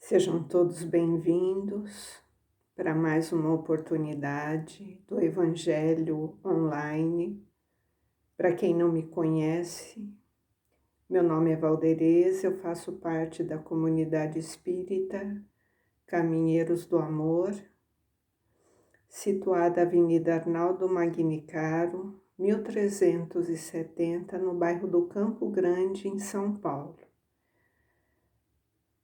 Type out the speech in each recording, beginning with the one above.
Sejam todos bem-vindos para mais uma oportunidade do Evangelho Online. Para quem não me conhece, meu nome é Valdereza, eu faço parte da comunidade espírita Caminheiros do Amor, situada na Avenida Arnaldo Magnicaro, 1370, no bairro do Campo Grande, em São Paulo.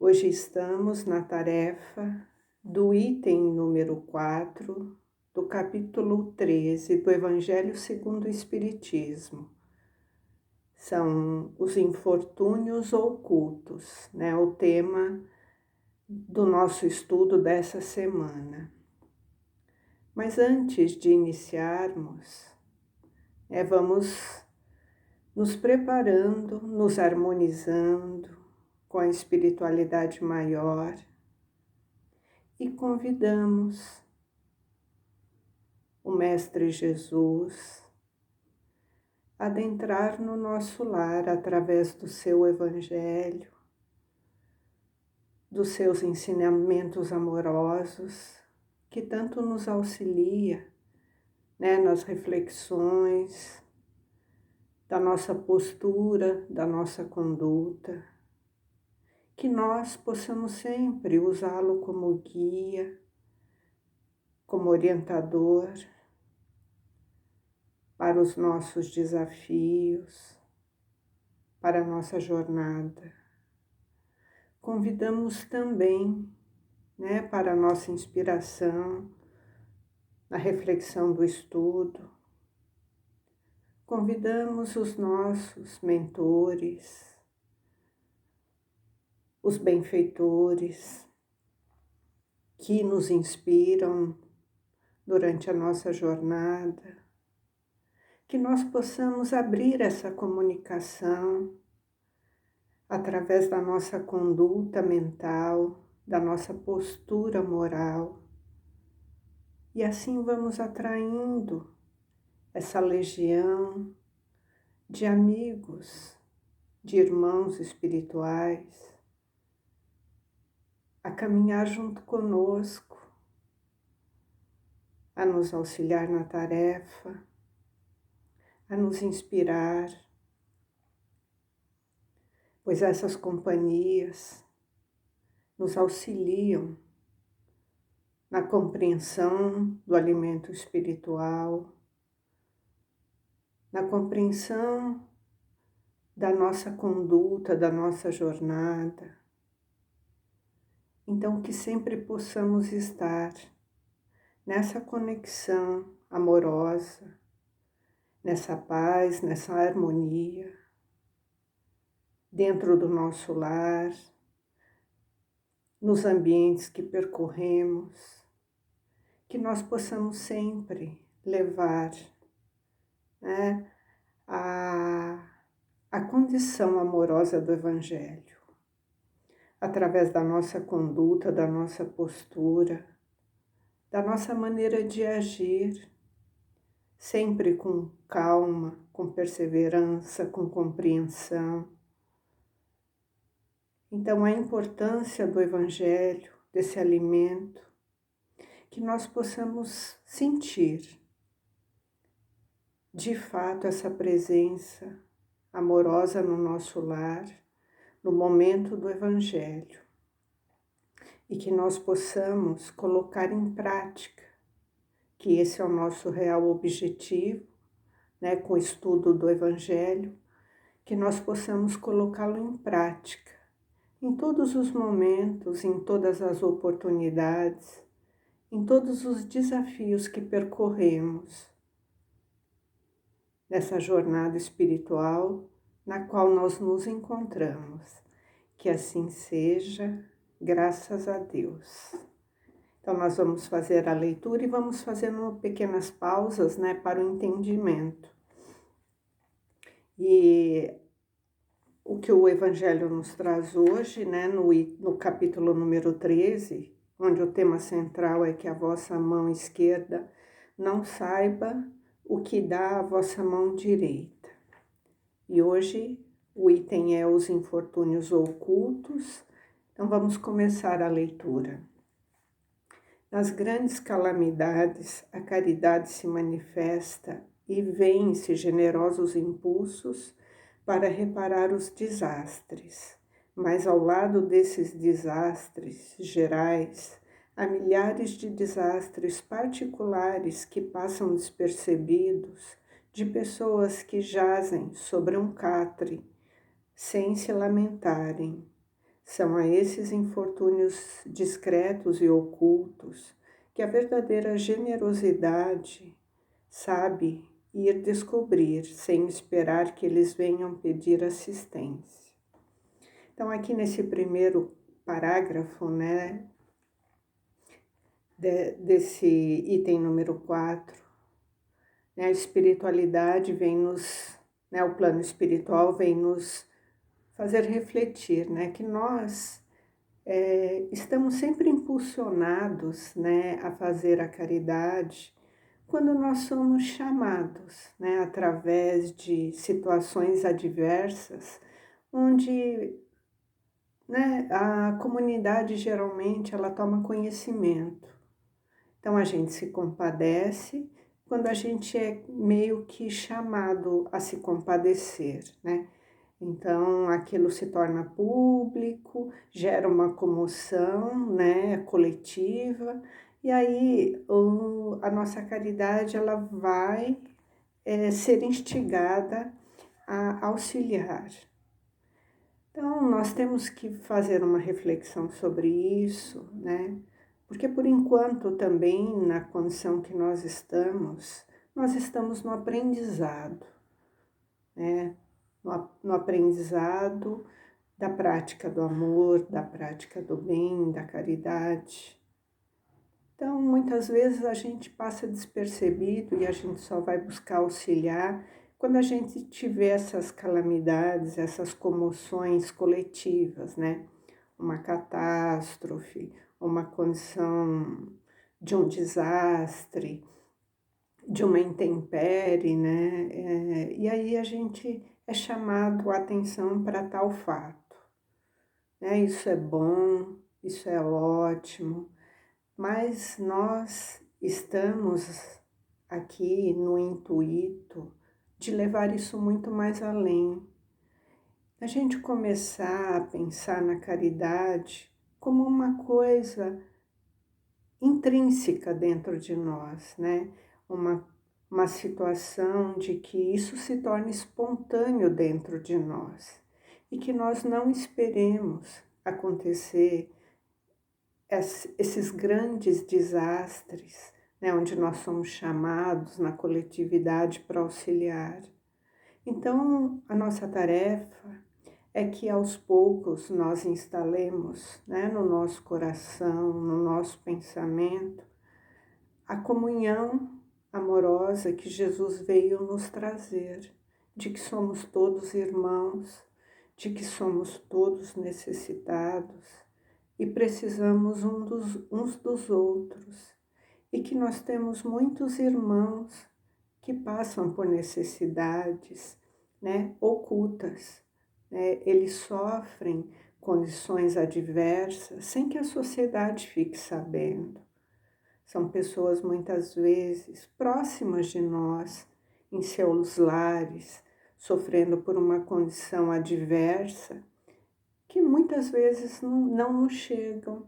Hoje estamos na tarefa do item número 4 do capítulo 13 do Evangelho segundo o Espiritismo. São os infortúnios ocultos, o tema do nosso estudo dessa semana. Mas antes de iniciarmos, vamos nos preparando, nos harmonizando com a espiritualidade maior e convidamos o Mestre Jesus a adentrar no nosso lar através do seu Evangelho, dos seus ensinamentos amorosos, que tanto nos auxilia, nas reflexões da nossa postura, da nossa conduta, que nós possamos sempre usá-lo como guia, como orientador para os nossos desafios, para a nossa jornada. Convidamos também, para a nossa inspiração, na reflexão do estudo. Convidamos os nossos mentores, os benfeitores que nos inspiram durante a nossa jornada, que nós possamos abrir essa comunicação através da nossa conduta mental, da nossa postura moral, e assim vamos atraindo essa legião de amigos, de irmãos espirituais, a caminhar junto conosco, a nos auxiliar na tarefa, a nos inspirar, pois essas companhias nos auxiliam na compreensão do alimento espiritual, na compreensão da nossa conduta, da nossa jornada. Então, que sempre possamos estar nessa conexão amorosa, nessa paz, nessa harmonia, dentro do nosso lar, nos ambientes que percorremos, que nós possamos sempre levar a condição amorosa do Evangelho, através da nossa conduta, da nossa postura, da nossa maneira de agir, sempre com calma, com perseverança, com compreensão. Então, a importância do Evangelho, desse alimento, que nós possamos sentir, de fato, essa presença amorosa no nosso lar, no momento do Evangelho, e que nós possamos colocar em prática, que esse é o nosso real objetivo, com o estudo do Evangelho, que nós possamos colocá-lo em prática, em todos os momentos, em todas as oportunidades, em todos os desafios que percorremos nessa jornada espiritual na qual nós nos encontramos. Que assim seja, graças a Deus. Então nós vamos fazer a leitura e vamos fazendo pequenas pausas, para o entendimento. E o que o Evangelho nos traz hoje, no capítulo número 13, onde o tema central é que a vossa mão esquerda não saiba o que dá a vossa mão direita. E hoje o item é os infortúnios ocultos. Então vamos começar a leitura. Nas grandes calamidades, a caridade se manifesta e vence generosos impulsos para reparar os desastres. Mas ao lado desses desastres gerais, há milhares de desastres particulares que passam despercebidos, de pessoas que jazem sobre um catre, sem se lamentarem. São a esses infortúnios discretos e ocultos que a verdadeira generosidade sabe ir descobrir, sem esperar que eles venham pedir assistência. Então, aqui nesse primeiro parágrafo, né, desse item número 4, né, a espiritualidade vem nos, né, o plano espiritual vem nos fazer refletir, né, que nós estamos sempre impulsionados, né, a fazer a caridade quando nós somos chamados, né, através de situações adversas, onde, né, a comunidade geralmente ela toma conhecimento. Então a gente se compadece quando a gente é meio que chamado a se compadecer, né? Então, aquilo se torna público, gera uma comoção, né, coletiva, e aí a nossa caridade ela vai ser instigada a auxiliar. Então, nós temos que fazer uma reflexão sobre isso, né? Porque por enquanto também na condição que nós estamos no aprendizado, né? No aprendizado da prática do amor, da prática do bem, da caridade. Então, muitas vezes a gente passa despercebido e a gente só vai buscar auxiliar quando a gente tiver essas calamidades, essas comoções coletivas, né? Uma catástrofe, uma condição de um desastre, de uma intempérie, né? E aí a gente é chamado a atenção para tal fato, né? Isso é bom, isso é ótimo, mas nós estamos aqui no intuito de levar isso muito mais além. A gente começar a pensar na caridade como uma coisa intrínseca dentro de nós, né? Uma situação de que isso se torne espontâneo dentro de nós e que nós não esperemos acontecer esses grandes desastres, né? Onde nós somos chamados na coletividade para auxiliar. Então, a nossa tarefa é que aos poucos nós instalemos, né, no nosso coração, no nosso pensamento, a comunhão amorosa que Jesus veio nos trazer, de que somos todos irmãos, de que somos todos necessitados e precisamos uns dos outros, e que nós temos muitos irmãos que passam por necessidades, né, ocultas, né? Eles sofrem condições adversas sem que a sociedade fique sabendo. São pessoas muitas vezes próximas de nós, em seus lares, sofrendo por uma condição adversa, que muitas vezes não nos chegam.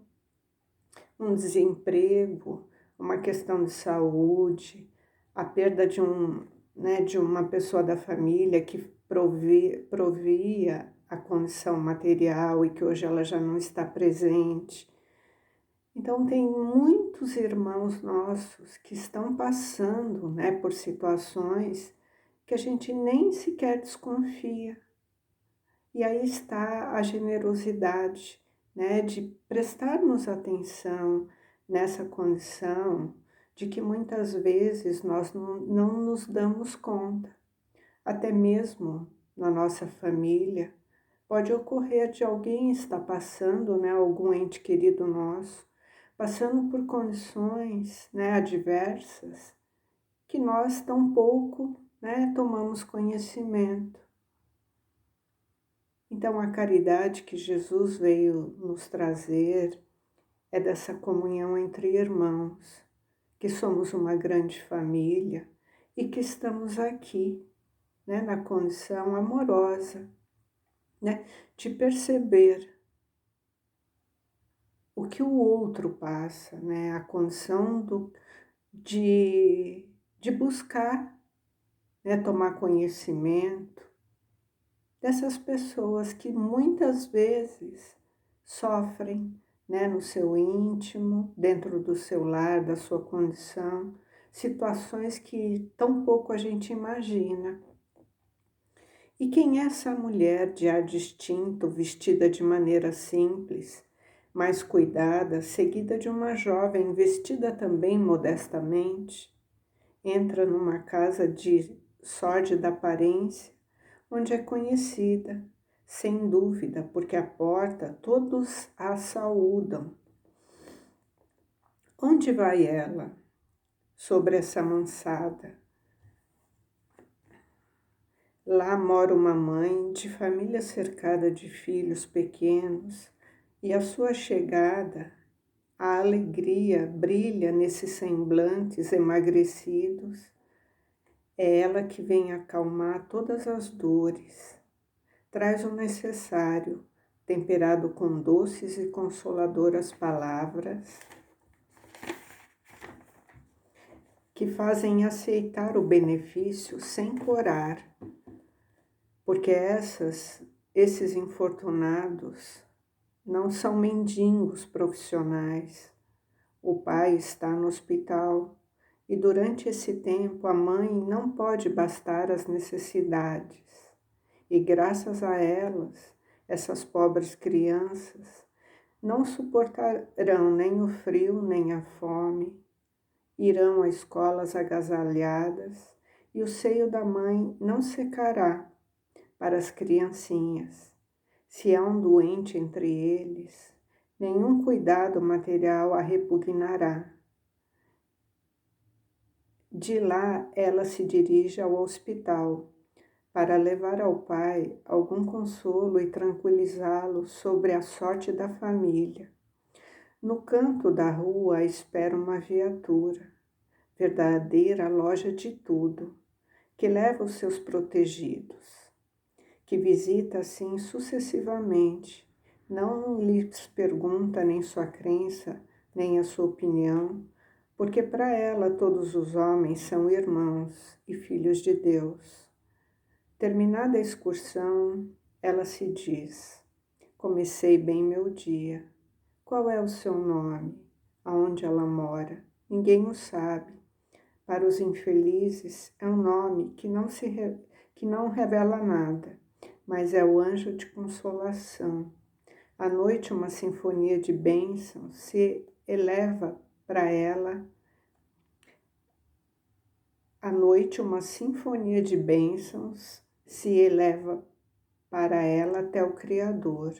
Um desemprego, uma questão de saúde, a perda de uma pessoa da família que provia a condição material e que hoje ela já não está presente. Então, tem muitos irmãos nossos que estão passando, né, por situações que a gente nem sequer desconfia. E aí está a generosidade, né, de prestarmos atenção nessa condição de que muitas vezes nós não nos damos conta. Até mesmo na nossa família, pode ocorrer de alguém estar passando, né, algum ente querido nosso, passando por condições, né, adversas, que nós tão pouco, né, tomamos conhecimento. Então, a caridade que Jesus veio nos trazer é dessa comunhão entre irmãos, que somos uma grande família e que estamos aqui, né, na condição amorosa, né, de perceber o que o outro passa, né, a condição de buscar, né, tomar conhecimento dessas pessoas que muitas vezes sofrem, né, no seu íntimo, dentro do seu lar, da sua condição, situações que tão pouco a gente imagina. E quem é essa mulher de ar distinto, vestida de maneira simples, mais cuidada, seguida de uma jovem vestida também modestamente, entra numa casa de sórdida aparência, onde é conhecida, sem dúvida, porque à porta todos a saúdam. Onde vai ela, sobre essa mansada? Lá mora uma mãe de família cercada de filhos pequenos, e a sua chegada, a alegria brilha nesses semblantes emagrecidos. É ela que vem acalmar todas as dores. Traz o necessário, temperado com doces e consoladoras palavras, que fazem aceitar o benefício sem corar, porque esses infortunados não são mendigos profissionais. O pai está no hospital e durante esse tempo a mãe não pode bastar as necessidades. E graças a elas, essas pobres crianças não suportarão nem o frio nem a fome, irão a escolas agasalhadas e o seio da mãe não secará para as criancinhas. Se há um doente entre eles, nenhum cuidado material a repugnará. De lá ela se dirige ao hospital para levar ao pai algum consolo e tranquilizá-lo sobre a sorte da família. No canto da rua espera uma viatura, verdadeira loja de tudo, que leva os seus protegidos, que visita assim sucessivamente, não lhes pergunta nem sua crença, nem a sua opinião, porque para ela todos os homens são irmãos e filhos de Deus. Terminada a excursão, ela se diz: comecei bem meu dia. Qual é o seu nome? Aonde ela mora? Ninguém o sabe. Para os infelizes é um nome que não revela nada, mas é o anjo de consolação. À noite uma sinfonia de bênçãos se eleva para ela. À noite uma sinfonia de bênçãos se eleva para ela até o Criador.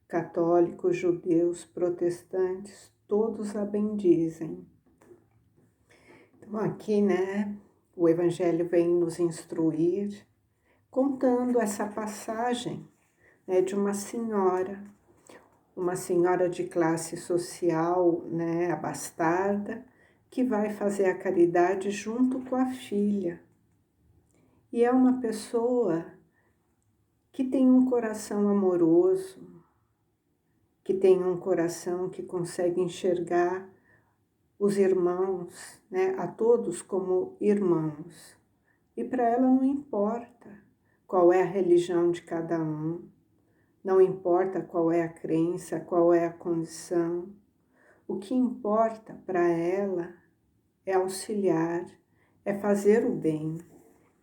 Católicos, judeus, protestantes, todos a bendizem. Então aqui, né, o Evangelho vem nos instruir, contando essa passagem, né, de uma senhora de classe social, né, abastada, que vai fazer a caridade junto com a filha. E é uma pessoa que tem um coração amoroso, que tem um coração que consegue enxergar os irmãos, né, a todos como irmãos. E para ela não importa qual é a religião de cada um, não importa qual é a crença, qual é a condição. O que importa para ela é auxiliar, é fazer o bem.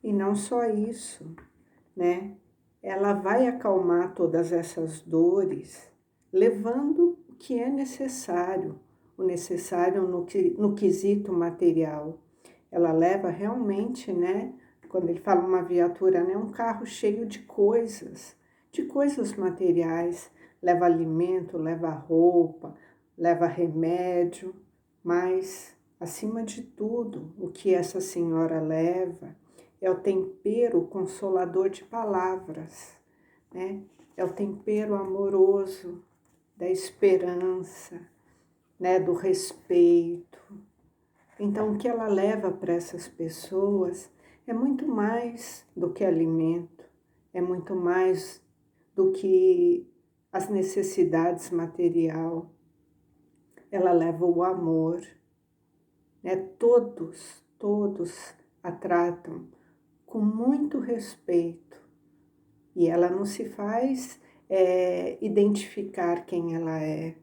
E não só isso, né? Ela vai acalmar todas essas dores, levando o que é necessário, o necessário no quesito material. Ela leva realmente, né? Quando ele fala uma viatura, né? Um carro cheio de coisas materiais. Leva alimento, leva roupa, leva remédio, mas, acima de tudo, o que essa senhora leva é o tempero consolador de palavras, né? é o tempero amoroso da esperança, né, do respeito. Então, o que ela leva para essas pessoas é muito mais do que alimento, é muito mais do que as necessidades material. Ela leva o amor, né? Todos a tratam com muito respeito e ela não se faz identificar quem ela é,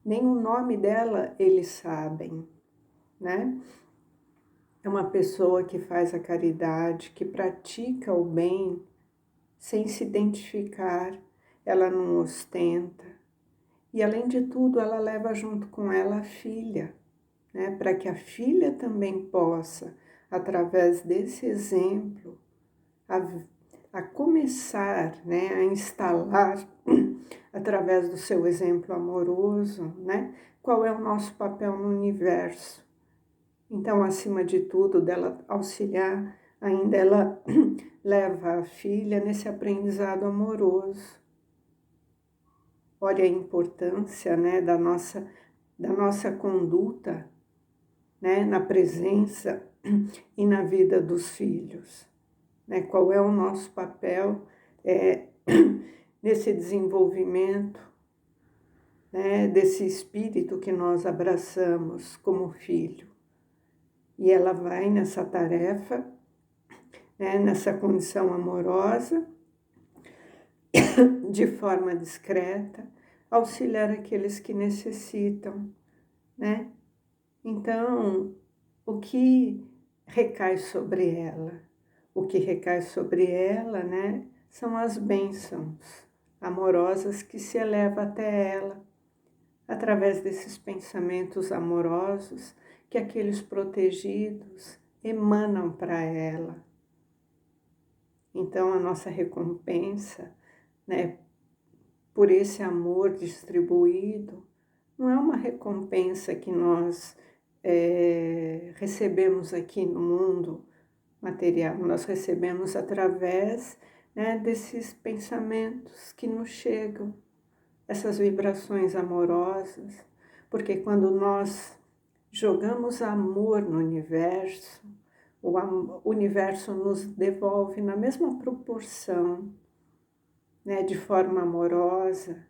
nem o nome dela eles sabem, né? É uma pessoa que faz a caridade, que pratica o bem sem se identificar, ela não ostenta. E além de tudo, ela leva junto com ela a filha, né? Para que a filha também possa, através desse exemplo, a começar, né? A instalar, através do seu exemplo amoroso, né? Qual é o nosso papel no universo. Então, acima de tudo, dela auxiliar, ainda ela leva a filha nesse aprendizado amoroso. Olha a importância, né, da nossa conduta, né, na presença e na vida dos filhos. Né? Qual é o nosso papel nesse desenvolvimento, né, desse espírito que nós abraçamos como filho. E ela vai nessa tarefa, né, nessa condição amorosa, de forma discreta, auxiliar aqueles que necessitam, né? Então, o que recai sobre ela? O que recai sobre ela, né, são as bênçãos amorosas que se elevam até ela, através desses pensamentos amorosos que aqueles protegidos emanam para ela. Então, a nossa recompensa, né, por esse amor distribuído, não é uma recompensa que nós recebemos aqui no mundo material, nós recebemos através, né, desses pensamentos que nos chegam, essas vibrações amorosas, porque quando nós jogamos amor no universo, o universo nos devolve na mesma proporção, né, de forma amorosa,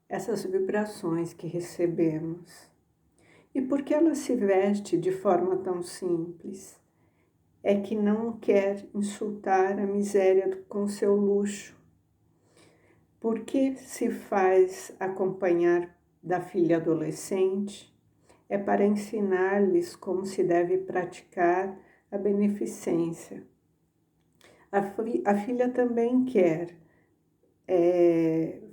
essas vibrações que recebemos. E por que ela se veste de forma tão simples? É que não quer insultar a miséria com seu luxo. Por que se faz acompanhar da filha adolescente? É para ensinar-lhes como se deve praticar a beneficência. A filha também quer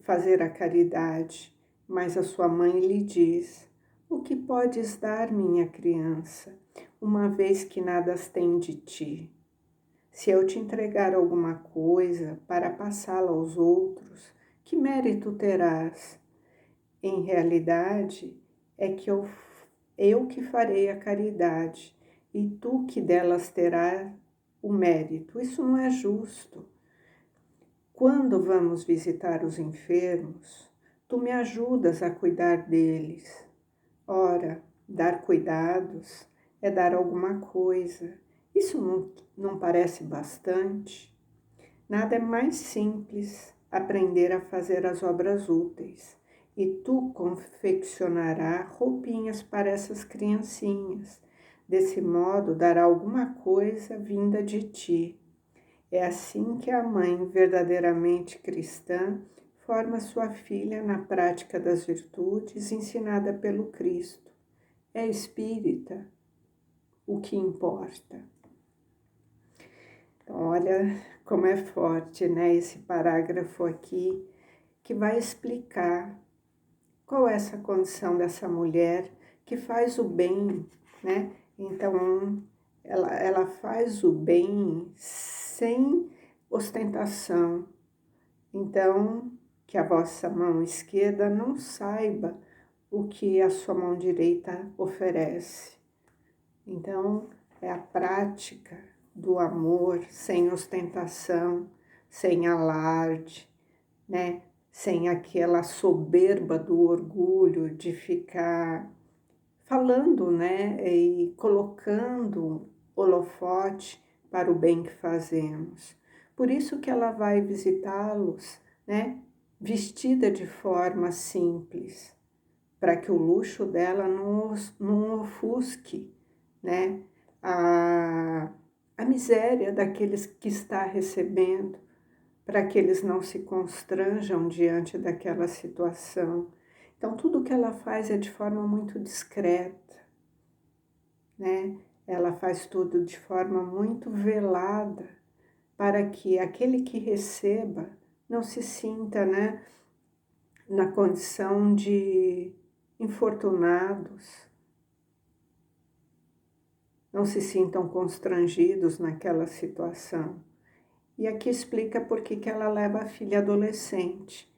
fazer a caridade, mas a sua mãe lhe diz: o que podes dar, minha criança, uma vez que nada as tem de ti? Se eu te entregar alguma coisa para passá-la aos outros, que mérito terás? Em realidade, é que eu que farei a caridade, e tu que delas terás o mérito. Isso não é justo. Quando vamos visitar os enfermos, tu me ajudas a cuidar deles. Ora, dar cuidados é dar alguma coisa. Isso não parece bastante? Nada é mais simples aprender a fazer as obras úteis. E tu confeccionará roupinhas para essas criancinhas. Desse modo, dará alguma coisa vinda de ti. É assim que a mãe verdadeiramente cristã forma sua filha na prática das virtudes ensinada pelo Cristo. É espírita, o que importa. Então, olha como é forte, né, esse parágrafo aqui, que vai explicar qual é essa condição dessa mulher que faz o bem, né? Então, ela faz o bem sem ostentação. Então, que a vossa mão esquerda não saiba o que a sua mão direita oferece. Então, é a prática do amor sem ostentação, sem alarde, né? Sem aquela soberba do orgulho de ficar falando, né? E colocando holofote para o bem que fazemos. Por isso que ela vai visitá-los, né? Vestida de forma simples, para que o luxo dela não ofusque, né? A miséria daqueles que está recebendo, para que eles não se constranjam diante daquela situação. Então, tudo que ela faz é de forma muito discreta, né? Ela faz tudo de forma muito velada, para que aquele que receba não se sinta, né, na condição de infortunados, não se sintam constrangidos naquela situação. E aqui explica por que ela leva a filha adolescente,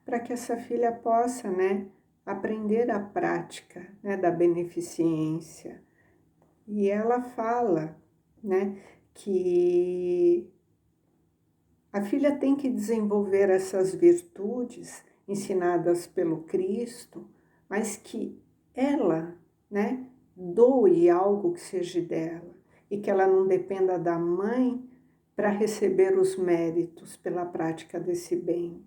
para que essa filha possa, né, aprender a prática, né, da beneficência. E ela fala, né, que a filha tem que desenvolver essas virtudes ensinadas pelo Cristo, mas que ela, né, doe algo que seja dela e que ela não dependa da mãe para receber os méritos pela prática desse bem,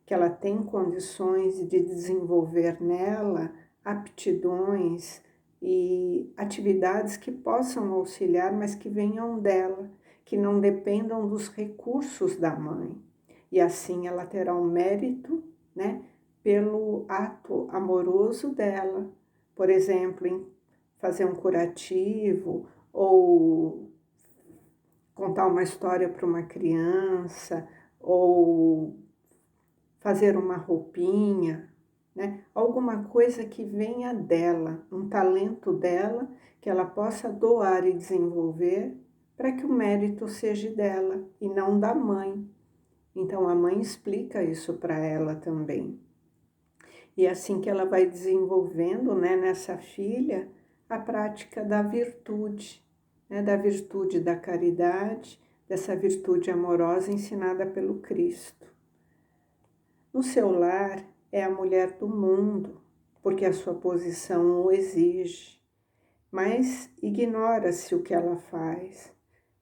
que ela tem condições de desenvolver nela aptidões e atividades que possam auxiliar, mas que venham dela, que não dependam dos recursos da mãe. E assim ela terá um mérito, né, pelo ato amoroso dela. Por exemplo, em fazer um curativo ou contar uma história para uma criança ou fazer uma roupinha, né? Alguma coisa que venha dela, um talento dela, que ela possa doar e desenvolver para que o mérito seja dela e não da mãe. Então a mãe explica isso para ela também. E é assim que ela vai desenvolvendo, né, nessa filha, a prática da virtude, né, da virtude da caridade, dessa virtude amorosa ensinada pelo Cristo. No seu lar é a mulher do mundo, porque a sua posição o exige, mas ignora-se o que ela faz,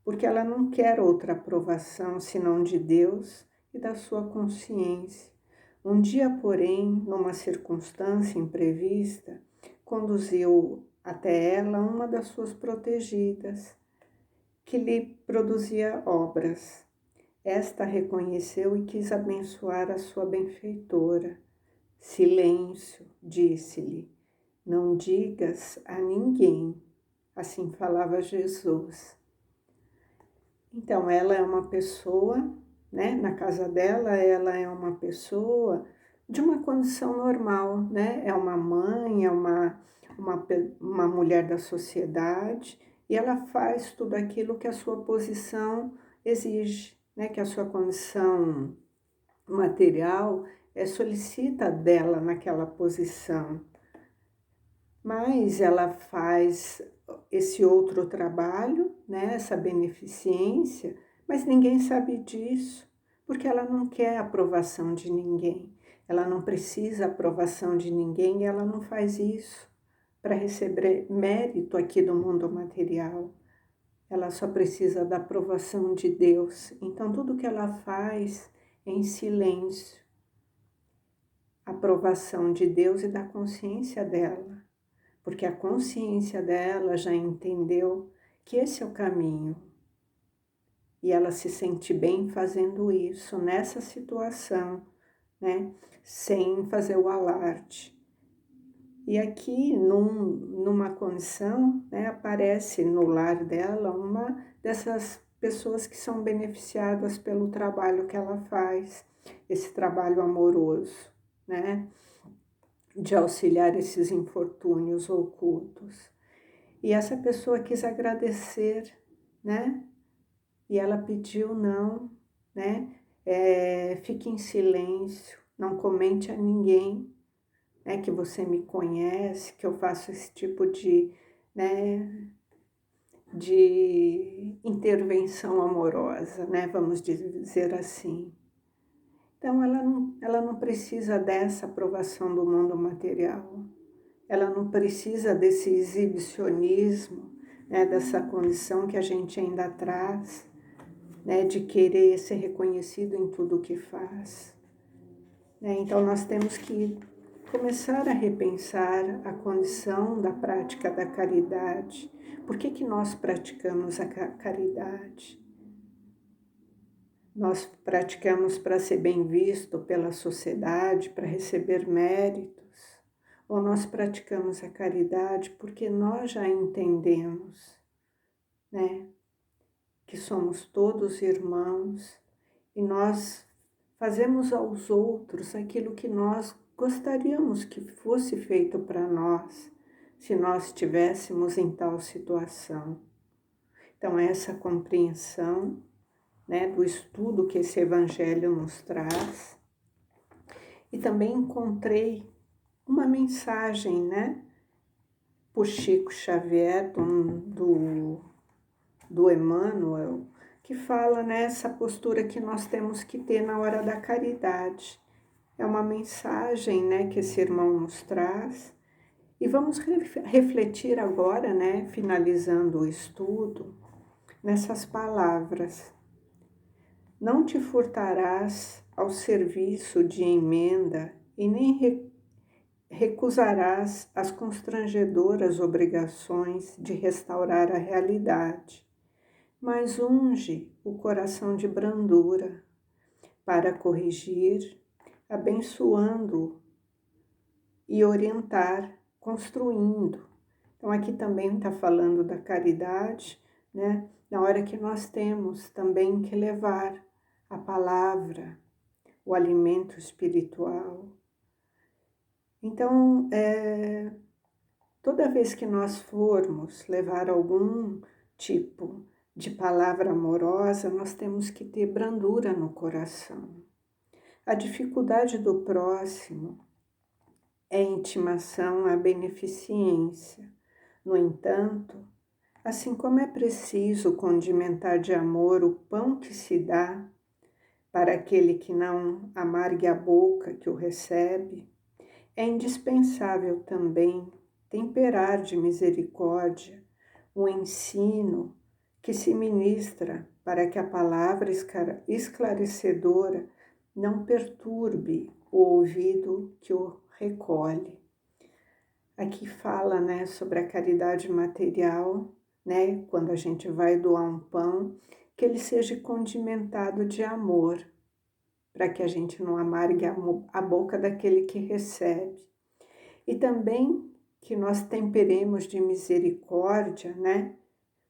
porque ela não quer outra aprovação senão de Deus e da sua consciência. Um dia, porém, numa circunstância imprevista, conduziu até ela uma das suas protegidas, que lhe produzia obras. Esta reconheceu e quis abençoar a sua benfeitora. Silêncio, disse-lhe, não digas a ninguém. Assim falava Jesus. Então, ela é uma pessoa, né? Na casa dela, ela é uma pessoa de uma condição normal, né? É uma mãe, é uma mulher da sociedade, e ela faz tudo aquilo que a sua posição exige, né? Que a sua condição material solicita dela naquela posição. Mas ela faz esse outro trabalho, né, essa beneficência, mas ninguém sabe disso, porque ela não quer a aprovação de ninguém, ela não precisa a aprovação de ninguém e ela não faz isso para receber mérito aqui do mundo material. Ela só precisa da aprovação de Deus. Então, tudo que ela faz é em silêncio, a aprovação de Deus e da consciência dela. Porque a consciência dela já entendeu que esse é o caminho. E ela se sente bem fazendo isso, nessa situação, né? Sem fazer o alarde. E aqui, numa condição, né, aparece no lar dela uma dessas pessoas que são beneficiadas pelo trabalho que ela faz, esse trabalho amoroso, né? De auxiliar esses infortúnios ocultos. E essa pessoa quis agradecer, né? E ela pediu não, né? Fique em silêncio, não comente a ninguém, né? Que você me conhece, que eu faço esse tipo de, né? de intervenção amorosa, né? Vamos dizer assim. Então, ela não precisa dessa aprovação do mundo material. Ela não precisa desse exibicionismo, né? Dessa condição que a gente ainda traz, né? De querer ser reconhecido em tudo o que faz. Né? Então, nós temos que começar a repensar a condição da prática da caridade. Por que nós praticamos a caridade? Nós praticamos para ser bem visto pela sociedade, para receber méritos? Ou nós praticamos a caridade porque nós já entendemos, né, que somos todos irmãos e nós fazemos aos outros aquilo que nós gostaríamos que fosse feito para nós, se nós estivéssemos em tal situação. Então, essa compreensão, né, do estudo que esse Evangelho nos traz. E também encontrei uma mensagem, né, por Chico Xavier, do Emmanuel, que fala nessa postura que nós temos que ter na hora da caridade. É uma mensagem, né, que esse irmão nos traz. E vamos refletir agora, né, finalizando o estudo, nessas palavras. Não te furtarás ao serviço de emenda e nem recusarás as constrangedoras obrigações de restaurar a realidade, mas unge o coração de brandura para corrigir, abençoando e orientar, construindo. Então aqui também está falando da caridade, né? Na hora que nós temos também que levar a palavra, o alimento espiritual. Então, toda vez que nós formos levar algum tipo de palavra amorosa, nós temos que ter brandura no coração. A dificuldade do próximo é intimação à beneficência. No entanto, assim como é preciso condimentar de amor o pão que se dá, para aquele que não amargue a boca que o recebe, é indispensável também temperar de misericórdia o ensino que se ministra para que a palavra esclarecedora não perturbe o ouvido que o recolhe. Aqui fala, né, sobre a caridade material, né, quando a gente vai doar um pão, que ele seja condimentado de amor, para que a gente não amargue a boca daquele que recebe. E também que nós temperemos de misericórdia, né?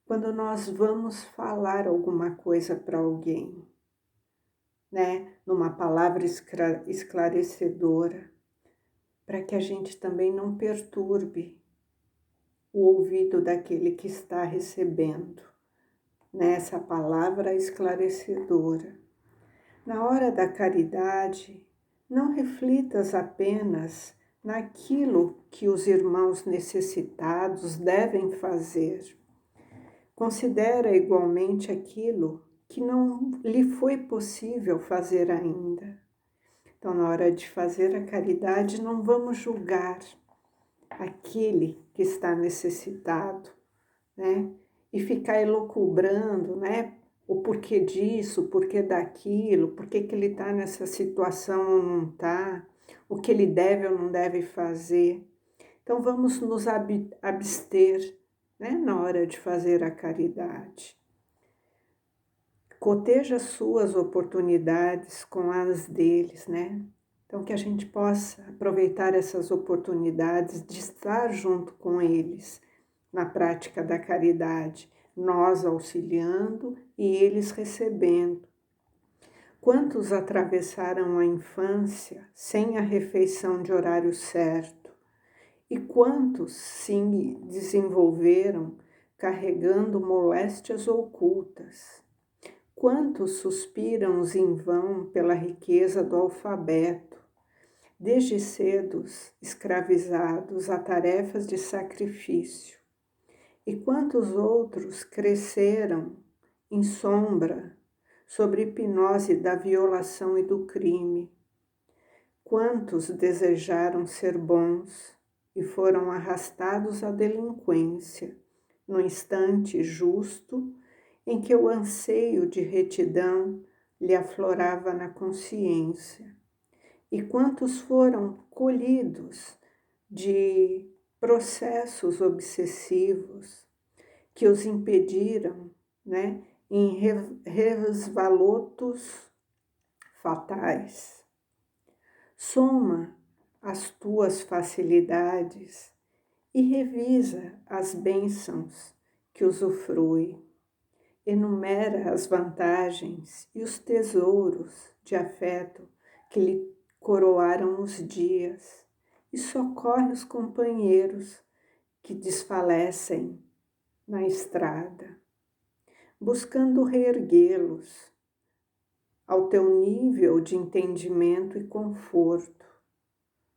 Quando nós vamos falar alguma coisa para alguém, né? Numa palavra esclarecedora, para que a gente também não perturbe o ouvido daquele que está recebendo, nessa palavra esclarecedora. Na hora da caridade, não reflitas apenas naquilo que os irmãos necessitados devem fazer. Considera igualmente aquilo que não lhe foi possível fazer ainda. Então, na hora de fazer a caridade, não vamos julgar aquele que está necessitado, né? E ficar elucubrando, né? O porquê disso, o porquê daquilo, por que ele está nessa situação ou não está, o que ele deve ou não deve fazer. Então vamos nos abster, né? Na hora de fazer a caridade. Coteja suas oportunidades com as deles, né? Então, que a gente possa aproveitar essas oportunidades de estar junto com eles na prática da caridade, nós auxiliando e eles recebendo. Quantos atravessaram a infância sem a refeição de horário certo? E quantos se desenvolveram carregando moléstias ocultas? Quantos suspiram em vão pela riqueza do alfabeto, desde cedos escravizados a tarefas de sacrifício? E quantos outros cresceram em sombra, sob hipnose da violação e do crime? Quantos desejaram ser bons e foram arrastados à delinquência, no instante justo em que o anseio de retidão lhe aflorava na consciência? E quantos foram colhidos de processos obsessivos que os impediram, né, em resvalotos fatais? Soma as tuas facilidades e revisa as bênçãos que usufrui. Enumera as vantagens e os tesouros de afeto que lhe coroaram os dias e socorre os companheiros que desfalecem na estrada, buscando reerguê-los ao teu nível de entendimento e conforto.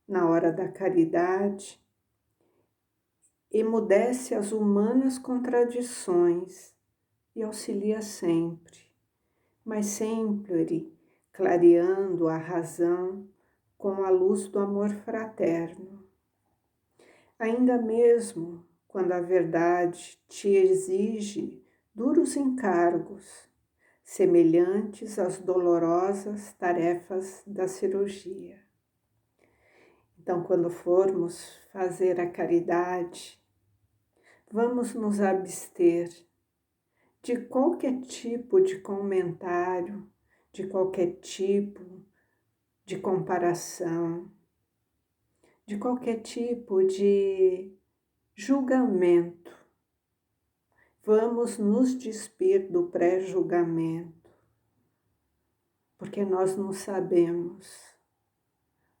Na hora da caridade, emudece as humanas contradições e auxilia sempre, mas sempre clareando a razão com a luz do amor fraterno. Ainda mesmo quando a verdade te exige duros encargos, semelhantes às dolorosas tarefas da cirurgia. Então, quando formos fazer a caridade, vamos nos abster de qualquer tipo de comentário, de qualquer tipo de comparação, de qualquer tipo de julgamento. Vamos nos despir do pré-julgamento, porque nós não sabemos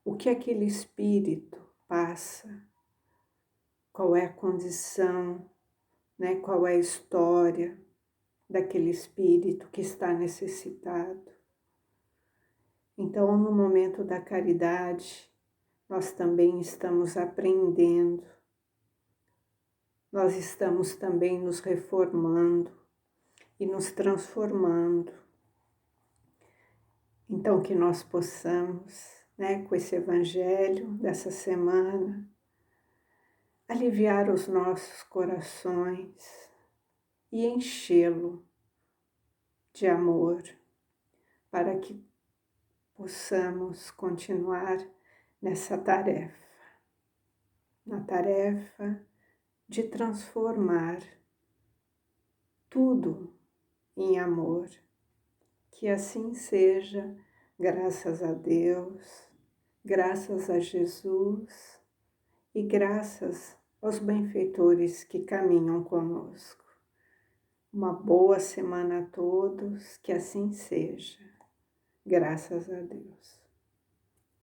o que aquele espírito passa, qual é a condição, né? Qual é a história daquele espírito que está necessitado. Então, no momento da caridade, nós também estamos aprendendo, nós estamos também nos reformando e nos transformando. Então, que nós possamos, né, com esse evangelho dessa semana, aliviar os nossos corações e enchê-lo de amor, para que possamos continuar nessa tarefa, na tarefa de transformar tudo em amor. Que assim seja, graças a Deus, graças a Jesus e graças aos benfeitores que caminham conosco. Uma boa semana a todos, que assim seja, graças a Deus.